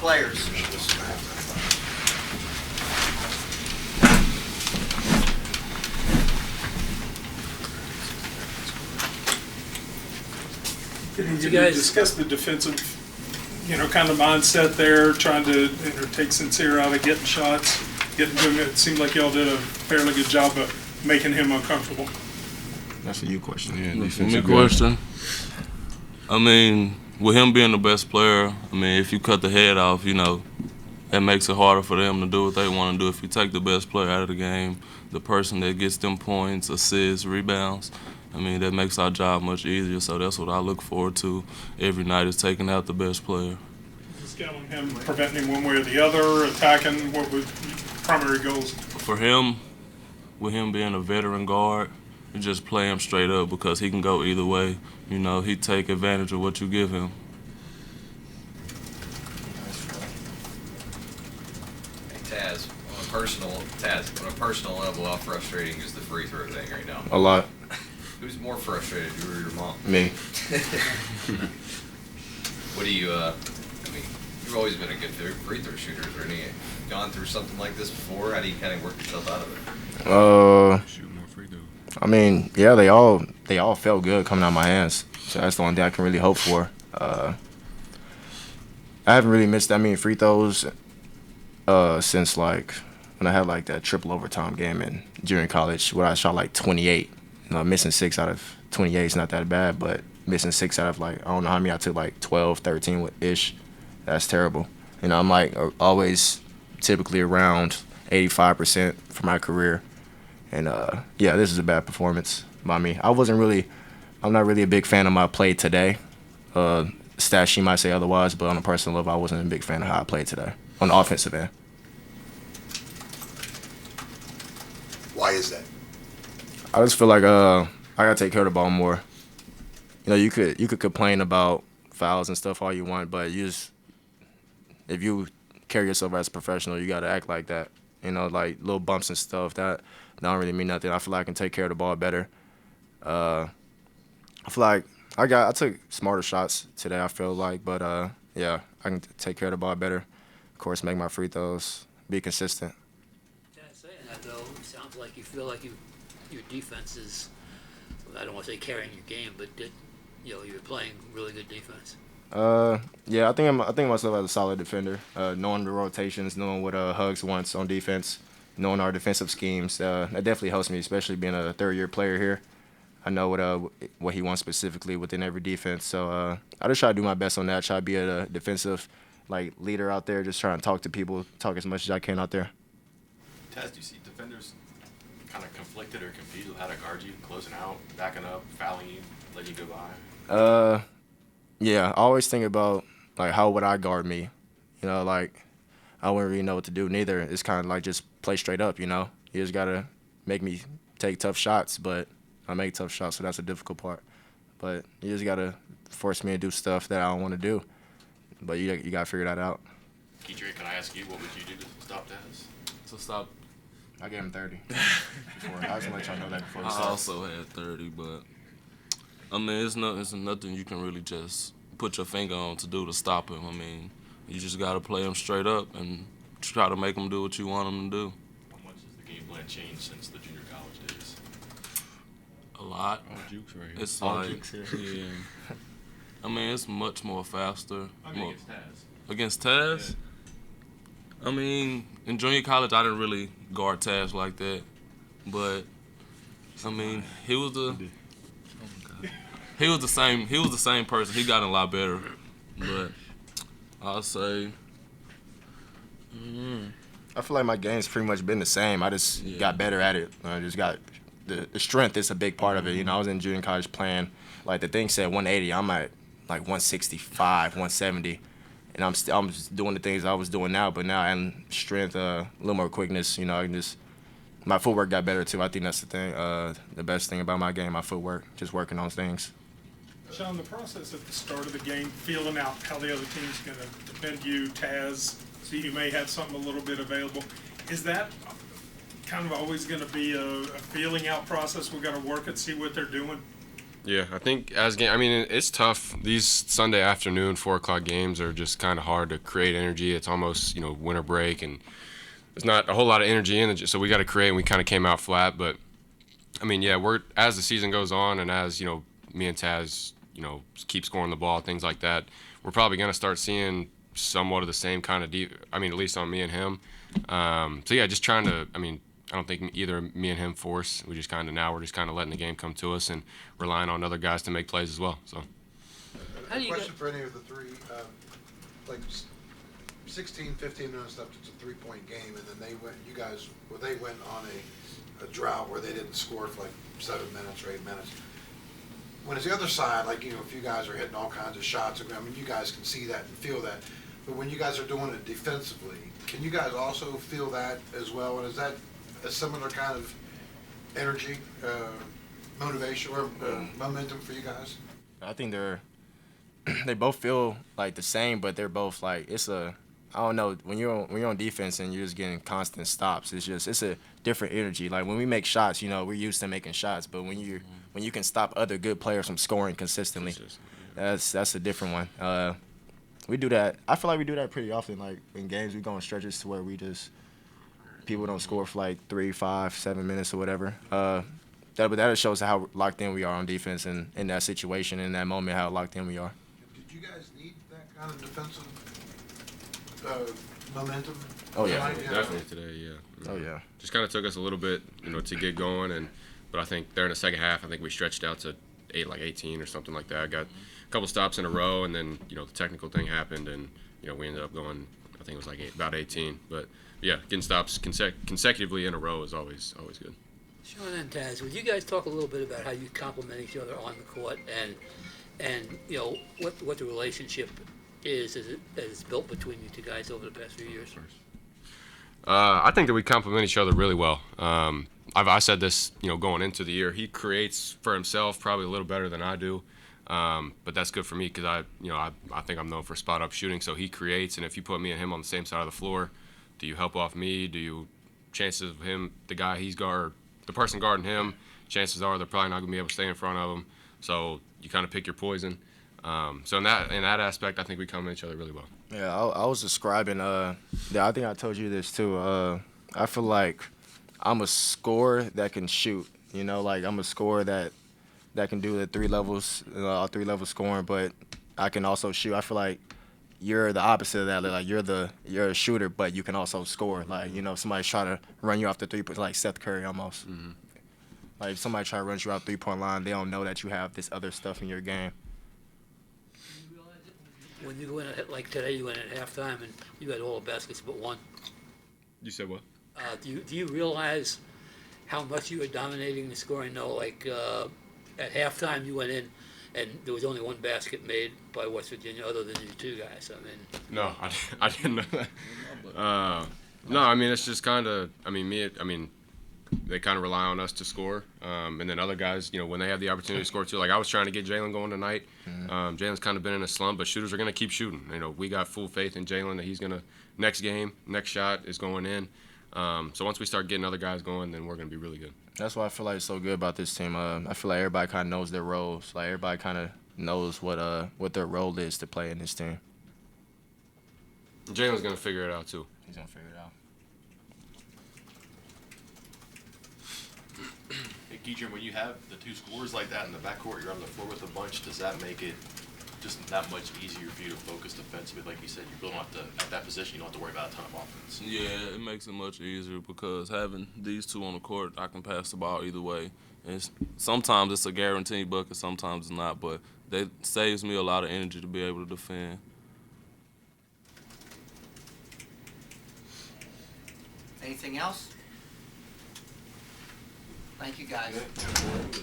players. You guys discuss the defensive, kind of mindset there, trying to take Sincere out of getting shots, getting to him. It seemed like y'all did a fairly good job of making him uncomfortable. That's a you question. Yeah, defensive question. I mean, with him being the best player, if you cut the head off, that makes it harder for them to do what they want to do. If you take the best player out of the game, the person that gets them points, assists, rebounds, that makes our job much easier. So that's what I look forward to every night, is taking out the best player. Scaling him, preventing him one way or the other, attacking, what were primary goals? For him, with him being a veteran guard, you just play him straight up because he can go either way. He take advantage of what you give him. Hey, Taz, on a personal level, how frustrating is the free throw thing right now? A lot. Who's more frustrated, you or your mom? Me. What do you, you've always been a good free throw shooter. Have you gone through something like this before? How do you kind of work yourself out of it? Shoot more free throws. Yeah, they all felt good coming out of my hands. So that's the only thing I can really hope for. I haven't really missed that many free throws since when I had that triple overtime game in junior college where I shot 28. Missing 6 out of 28 is not that bad, but missing 6 out of I don't know how many I took 12, 13-ish. That's terrible. I'm always typically around 85% for my career. And this is a bad performance by me. I'm not really a big fan of my play today. Stat sheet might say otherwise, but on a personal level, I wasn't a big fan of how I played today on the offensive end. Why is that? I just feel like I gotta take care of the ball more. You could complain about fouls and stuff all you want, but if you carry yourself as a professional, you gotta act like that. Little bumps and stuff that don't really mean nothing. I feel like I can take care of the ball better. I feel like I took smarter shots today. I feel like, but I can take care of the ball better. Of course, make my free throws, be consistent. Saying that though, it sounds like you feel like your defense is, I don't want to say carrying your game, but you're playing really good defense. I think of myself as a solid defender. Knowing the rotations, knowing what Hugs wants on defense, knowing our defensive schemes, that definitely helps me, especially being a third-year player here. I know what he wants specifically within every defense. So I just try to do my best on that. Try to be a defensive leader out there, just trying to talk to people, talk as much as I can out there. Taz, do you see defenders kind of conflicted or confused with how to guard you, closing out, backing up, fouling you, letting you go by? Yeah, I always think about how would I guard me? I wouldn't really know what to do neither. It's kind of just play straight up. You just gotta make me take tough shots, but I make tough shots, so that's the difficult part. But you just gotta force me to do stuff that I don't want to do. But you gotta figure that out. Kedrian, can I ask you, what would you do to stop Taz? To stop. I gave him 30 before. I just want to let y'all know that before. I also had 30, but it's nothing you can really just put your finger on to do to stop him. You just got to play him straight up and try to make him do what you want him to do. How much has the game plan changed since the junior college days? A lot. All jukes right here. It's All jukes here. Yeah. It's much more faster. Against Taz. Against Taz? Yeah. In junior college, I didn't really guard Taz like that. But, he was the same person. He got a lot better. But I'll say I feel like my game's pretty much been the same. I just got better at it. I just got the strength is a big part of it. I was in junior college playing the thing said 180. I'm at 165, 170. And I'm just doing the things I was doing now, but now I'm strength, a little more quickness. I can my footwork got better too. I think that's the thing, the best thing about my game, my footwork, just working on things. Sean, the process at the start of the game, feeling out how the other team's going to defend you, Taz, so you may have something a little bit available. Is that kind of always going to be a feeling out process? We've got to work and see what they're doing? Yeah, I think it's tough. These Sunday afternoon 4:00 games are just kind of hard to create energy. It's almost winter break, and there's not a whole lot of energy in it. So we got to create, and we kind of came out flat. But we're as the season goes on, and as me and Taz keep scoring the ball, things like that. We're probably gonna start seeing somewhat of the same kind of at least on me and him. Just trying to. I don't think either me and him force. We're just kind of letting the game come to us and relying on other guys to make plays as well. So. A question for any of the three, like 16, 15 minutes left, it's a 3-point game, and then they went on a drought where they didn't score for like 7 minutes or 8 minutes. When it's the other side, like, if you guys are hitting all kinds of shots, you guys can see that and feel that. But when you guys are doing it defensively, can you guys also feel that as well? And is that a similar kind of energy, motivation, or momentum for you guys? I think they both feel like the same, but they're both like I don't know, when you're on defense and you're just getting constant stops, it's a different energy. Like when we make shots, we're used to making shots, but when you can stop other good players from scoring consistently, that's a different one. We do that. I feel like we do that pretty often. Like in games, we go on stretches to where people don't score for like 3, 5, 7 minutes or whatever. But that shows how locked in we are on defense and in that situation, in that moment, how locked in we are. Did you guys need that kind of defensive momentum? Oh yeah, definitely today. Yeah. Oh yeah. Just kind of took us a little bit, to get going, but I think there in the second half, I think we stretched out to 18 or something like that. I got a couple stops in a row, and then the technical thing happened, and we ended up going. I think it was like about 18, but yeah, getting stops consecutively in a row is always good. Sean and Taz, would you guys talk a little bit about how you complement each other on the court and what the relationship is that it's built between you two guys over the past few years? I think that we complement each other really well. I said this, going into the year. He creates for himself probably a little better than I do, but that's good for me because I think I'm known for spot up shooting. So he creates, and if you put me and him on the same side of the floor, do you help off me? Chances of him, the person guarding him, chances are they're probably not going to be able to stay in front of him. So you kind of pick your poison. So in that aspect, I think we complement each other really well. Yeah, I was describing. I think I told you this too. I feel like I'm a scorer that can shoot. Like I'm a scorer that can do the 3 levels, all 3 levels scoring, but I can also shoot. I feel like you're the opposite of that. Like you're a shooter, but you can also score. Like somebody's trying to run you off the 3-point, like Seth Curry almost. Mm-hmm. Like if somebody try to run you off 3-point line, they don't know that you have this other stuff in your game. When you went at, like today, you went at halftime and you had all the baskets but one. You said what? Do you realize how much you were dominating the scoring? No, like at halftime you went in and there was only one basket made by West Virginia other than you two guys. No, I didn't know that. No, it's just kind of, they kind of rely on us to score. And then other guys, when they have the opportunity to score too, like I was trying to get Jalen going tonight. Mm-hmm. Jalen's kind of been in a slump, but shooters are going to keep shooting. We got full faith in Jalen that he's going to, next shot is going in. So once we start getting other guys going, then we're going to be really good. That's why I feel like it's so good about this team. I feel like everybody kind of knows their roles. Like everybody kind of knows what their role is to play in this team. Jalen's going to figure it out too. He's going to figure it out. Hey, Kedrian, when you have the 2 scorers like that in the backcourt, you're on the floor with a bunch, does that make it just that much easier for you to focus defensively? Like you said, you don't have to, at that position, you don't have to worry about a ton of offense. Yeah, it makes it much easier because having these 2 on the court, I can pass the ball either way. And sometimes it's a guaranteed bucket, sometimes it's not, but it saves me a lot of energy to be able to defend. Anything else? Thank you, guys.